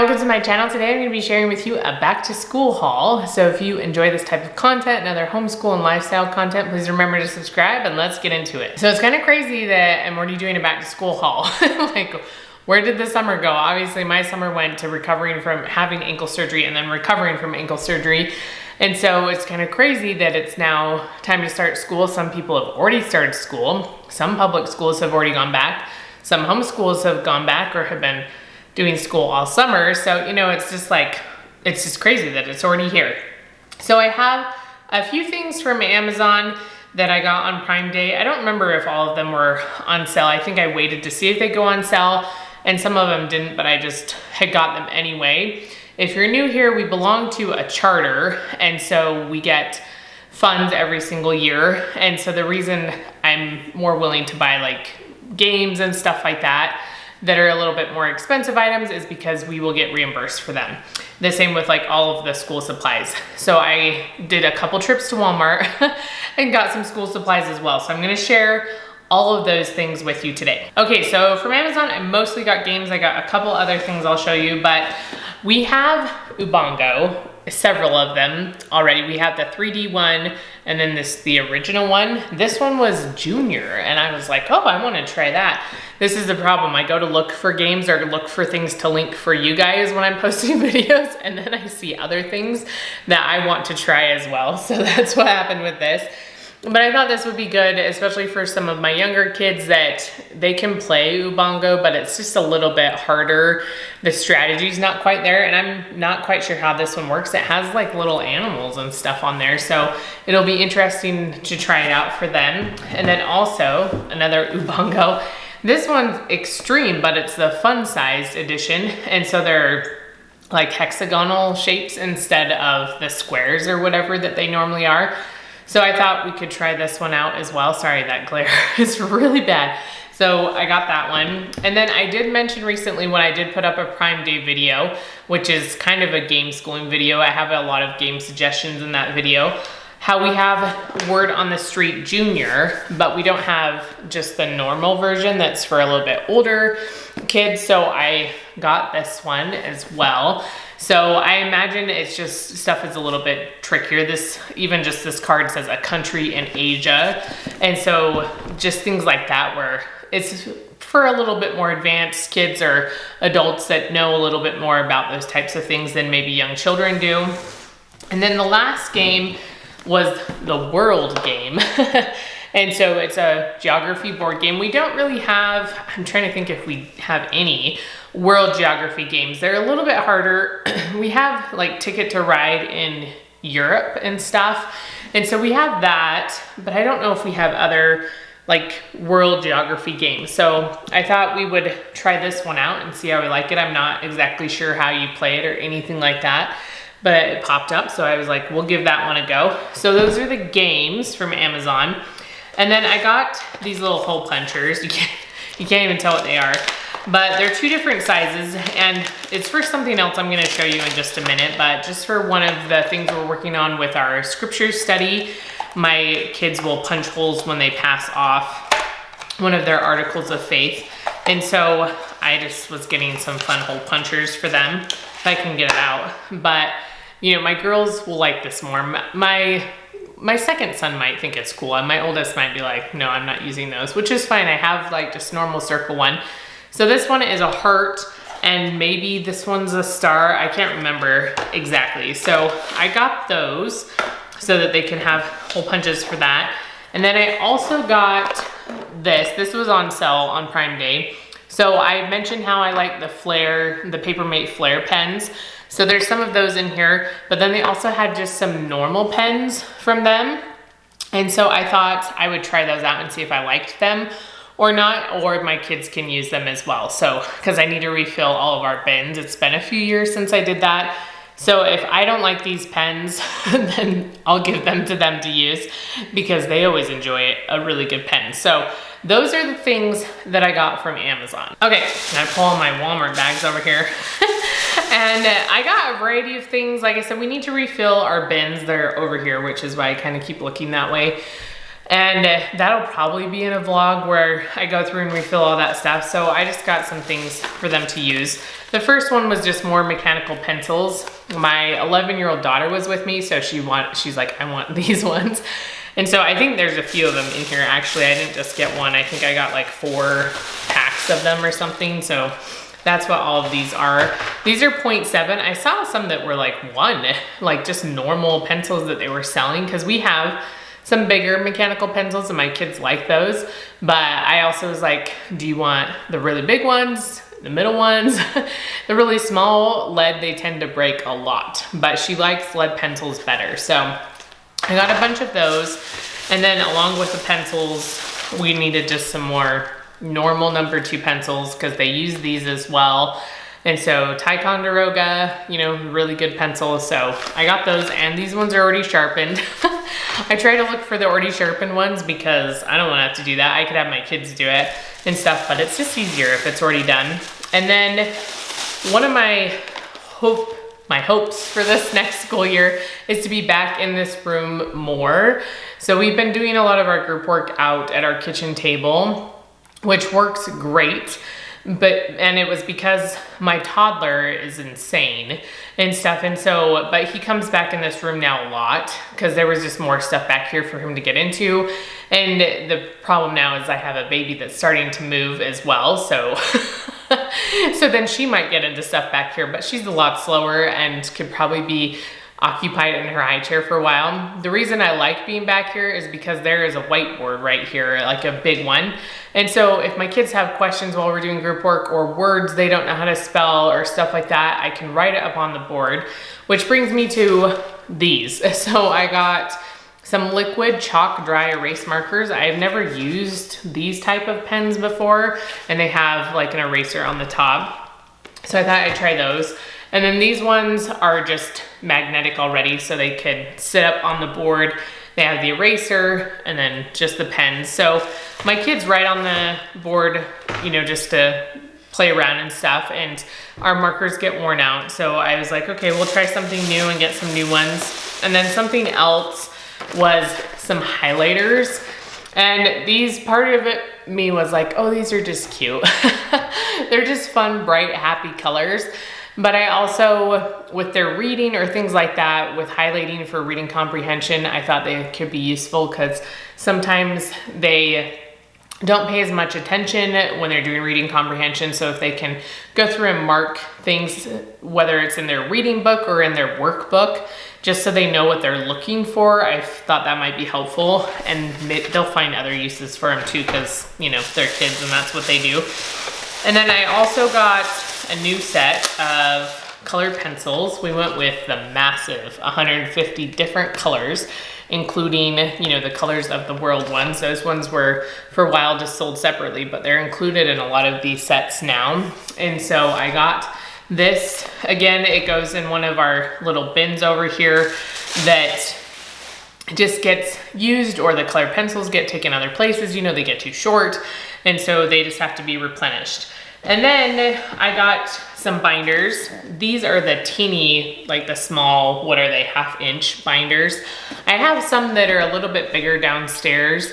welcome to my channel. Today I'm going to be sharing with you a back to school haul. So if you enjoy this type of content and other homeschool and lifestyle content, please remember to subscribe and let's get into it. So it's kind of crazy that I'm already doing a back to school haul. Like, where did the summer go? Obviously my summer went to recovering from having ankle surgery and then recovering from ankle surgery. And so it's kind of crazy that it's now time to start school. Some people have already started school. Some public schools have already gone back. Some homeschools have gone back or have been doing school all summer. So, you know, it's just crazy that it's already here. So I have a few things from Amazon that I got on Prime Day. I don't remember if all of them were on sale. I think I waited to see if they go on sale, and some of them didn't, but I just had got them anyway. If you're new here, we belong to a charter, and so we get funds every single year. And so the reason I'm more willing to buy like games and stuff like that are a little bit more expensive items is because we will get reimbursed for them. The same with like all of the school supplies. So I did a couple trips to Walmart and got some school supplies as well. So I'm gonna share all of those things with you today. Okay, so from Amazon, I mostly got games. I got a couple other things I'll show you, but we have Ubongo, several of them already. We have the 3D one, and then the original one. This one was Junior, and I was like, oh, I wanna try that. This is the problem. I go to look for games or look for things to link for you guys when I'm posting videos, and then I see other things that I want to try as well. So that's what happened with this. But I thought this would be good, especially for some of my younger kids that they can play Ubongo, but it's just a little bit harder. The strategy's not quite there, and I'm not quite sure how this one works. It has like little animals and stuff on there, so it'll be interesting to try it out for them. And then also another Ubongo. This one's extreme, but it's the fun-sized edition, and so they're like hexagonal shapes instead of the squares or whatever that they normally are. So I thought we could try this one out as well. Sorry, that glare is really bad. So I got that one. And then I did mention recently when I did put up a Prime Day video, which is kind of a game schooling video. I have a lot of game suggestions in that video. How we have Word on the Street Junior, but we don't have just the normal version that's for a little bit older kids. So I got this one as well. So I imagine it's just stuff is a little bit trickier. Even just this card says a country in Asia. And so just things like that where it's for a little bit more advanced kids or adults that know a little bit more about those types of things than maybe young children do. And then the last game was the World game. And so it's a geography board game. We don't really have, I'm trying to think if we have any world geography games. They're a little bit harder. We have like Ticket to Ride in Europe and stuff. And so we have that, but I don't know if we have other like world geography games. So I thought we would try this one out and see how we like it. I'm not exactly sure how you play it or anything like that, but it popped up. So I was like, we'll give that one a go. So those are the games from Amazon. And then I got these little hole punchers. You can't even tell what they are, but they're two different sizes, and it's for something else I'm gonna show you in just a minute, but just for one of the things we're working on with our scripture study, my kids will punch holes when they pass off one of their articles of faith. And so I just was getting some fun hole punchers for them, if I can get it out. But you know, my girls will like this more. My second son might think it's cool, and my oldest might be like, no, I'm not using those, which is fine. I have like just normal circle one. So this one is a heart, and maybe this one's a star. I can't remember exactly. So I got those so that they can have hole punches for that. And then I also got this. This was on sale on Prime Day. So I mentioned how I like the Papermate Flair pens. So there's some of those in here, but then they also had just some normal pens from them. And so I thought I would try those out and see if I liked them or not, or my kids can use them as well. So, because I need to refill all of our bins. It's been a few years since I did that. So if I don't like these pens, then I'll give them to them to use because they always enjoy a really good pen. So those are the things that I got from Amazon. Okay, I pull all my Walmart bags over here. And I got a variety of things. Like I said, we need to refill our bins. They're over here, which is why I kind of keep looking that way. And that'll probably be in a vlog where I go through and refill all that stuff. So I just got some things for them to use. The first one was just more mechanical pencils. My 11-year-old daughter was with me, so she's like, I want these ones. And so I think there's a few of them in here. Actually, I didn't just get one. I think I got like 4 packs of them or something. So that's what all of these are. These are 0.7. I saw some that were like 1, like just normal pencils that they were selling, because we have some bigger mechanical pencils and my kids like those. But I also was like, do you want the really big ones, the middle ones? The really small lead, they tend to break a lot, but she likes lead pencils better. So I got a bunch of those. And then along with the pencils, we needed just some more normal number 2 pencils, because they use these as well. And so Ticonderoga, you know, really good pencils. So I got those, and these ones are already sharpened. I try to look for the already sharpened ones because I don't want to have to do that. I could have my kids do it and stuff, but it's just easier if it's already done. And then one of my hopes for this next school year is to be back in this room more. So we've been doing a lot of our group work out at our kitchen table, which works great. And it was because my toddler is insane and stuff. And so, but he comes back in this room now a lot because there was just more stuff back here for him to get into. And the problem now is I have a baby that's starting to move as well. So, so then she might get into stuff back here, but she's a lot slower and could probably be occupied in her high chair for a while. The reason I like being back here is because there is a whiteboard right here, like a big one. And so if my kids have questions while we're doing group work or words they don't know how to spell or stuff like that, I can write it up on the board, which brings me to these. So I got some liquid chalk dry erase markers. I've never used these type of pens before, and they have like an eraser on the top. So I thought I'd try those. And then these ones are just magnetic already, so they could sit up on the board. They have the eraser and then just the pens. So my kids write on the board, you know, just to play around and stuff, and our markers get worn out. So I was like, okay, we'll try something new and get some new ones. And then something else was some highlighters. And these, part of it, me was like, oh, these are just cute. They're just fun, bright, happy colors. But I also, with their reading or things like that, with highlighting for reading comprehension, I thought they could be useful because sometimes they don't pay as much attention when they're doing reading comprehension. So if they can go through and mark things, whether it's in their reading book or in their workbook, just so they know what they're looking for, I thought that might be helpful. And they'll find other uses for them too, because, you know, they're kids and that's what they do. And then I also got a new set of colored pencils. We went with the massive 150 different colors, including, you know, the colors of the world ones. Those ones were for a while just sold separately, but they're included in a lot of these sets now. And so I got this. Again, it goes in one of our little bins over here that just gets used, or the colored pencils get taken other places. You know, they get too short, and so they just have to be replenished. And then I got some binders. These are the teeny, like the small, what are they, 1/2 inch binders. I have some that are a little bit bigger downstairs,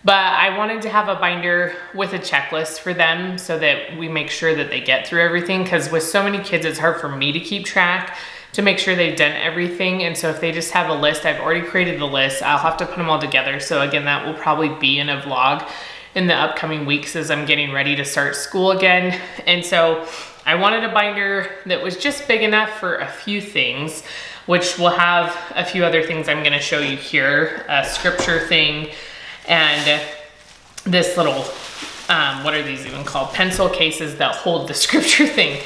but I wanted to have a binder with a checklist for them so that we make sure that they get through everything, because with so many kids, it's hard for me to keep track to make sure they've done everything. And so if they just have a list, I've already created the list, I'll have to put them all together. So again, that will probably be in a vlog in the upcoming weeks as I'm getting ready to start school again. And so I wanted a binder that was just big enough for a few things, which will have a few other things I'm gonna show you here, a scripture thing, and this little, what are these even called? Pencil cases that hold the scripture thing.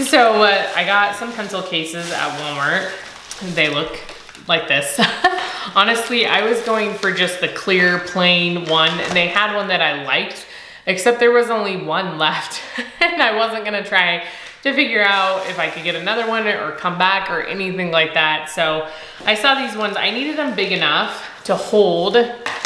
So I got some pencil cases at Walmart. They look like this. Honestly, I was going for just the clear, plain one. And they had one that I liked, except there was only one left. And I wasn't gonna try to figure out if I could get another one or come back or anything like that. So I saw these ones. I needed them big enough to hold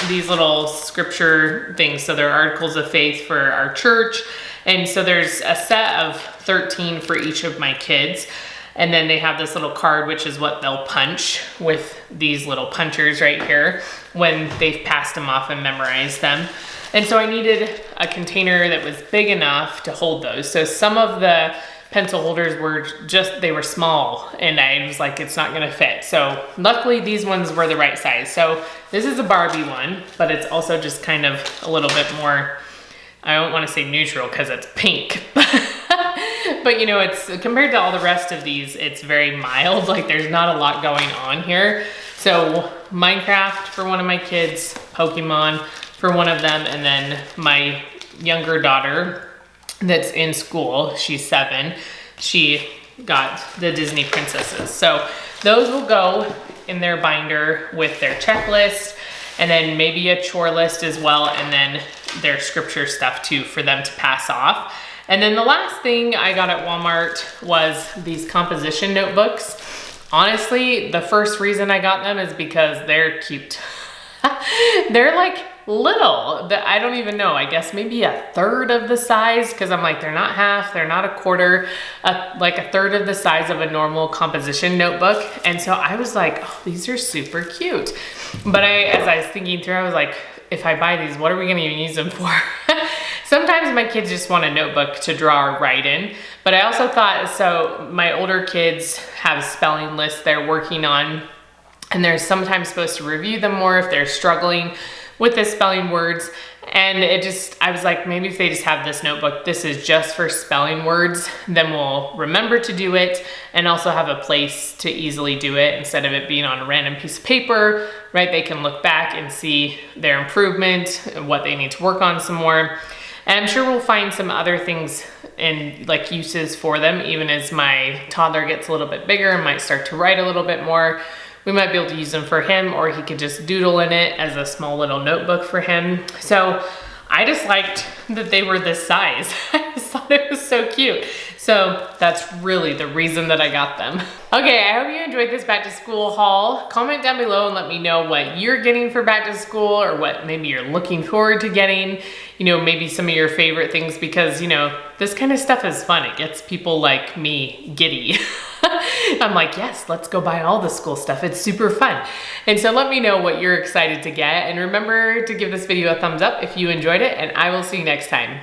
these little scripture things. So they're articles of faith for our church. And so there's a set of 13 for each of my kids. And then they have this little card, which is what they'll punch with these little punchers right here when they've passed them off and memorized them. And so I needed a container that was big enough to hold those. So some of the pencil holders were they were small, and I was like, it's not gonna fit. So luckily these ones were the right size. So this is a Barbie one, but it's also just kind of a little bit more, I don't wanna say neutral because it's pink, but you know, it's compared to all the rest of these, it's very mild. Like there's not a lot going on here. So Minecraft for one of my kids, Pokemon for one of them, and then my younger daughter that's in school, she's 7, she got the Disney princesses. So those will go in their binder with their checklist, and then maybe a chore list as well, and then their scripture stuff too for them to pass off. And then the last thing I got at Walmart was these composition notebooks. Honestly, the first reason I got them is because they're cute. They're like little, I don't even know, I guess maybe a third of the size, because I'm like, they're not half, they're not a quarter, like a third of the size of a normal composition notebook. And so I was like, oh, these are super cute. But as I was thinking through, I was like, if I buy these, what are we gonna even use them for? Sometimes my kids just want a notebook to draw or write in, but I also thought, so my older kids have spelling lists they're working on, and they're sometimes supposed to review them more if they're struggling with the spelling words. And I was like, maybe if they just have this notebook, this is just for spelling words, then we'll remember to do it and also have a place to easily do it instead of it being on a random piece of paper, right? They can look back and see their improvement and what they need to work on some more. And I'm sure we'll find some other things and like uses for them, even as my toddler gets a little bit bigger and might start to write a little bit more. We might be able to use them for him, or he could just doodle in it as a small little notebook for him. So I just liked that they were this size. I just thought it was so cute. So that's really the reason that I got them. Okay, I hope you enjoyed this back to school haul. Comment down below and let me know what you're getting for back to school, or what maybe you're looking forward to getting, you know, maybe some of your favorite things, because, you know, this kind of stuff is fun. It gets people like me giddy. I'm like, yes, let's go buy all the school stuff. It's super fun. And so let me know what you're excited to get. And remember to give this video a thumbs up if you enjoyed it, and I will see you next time.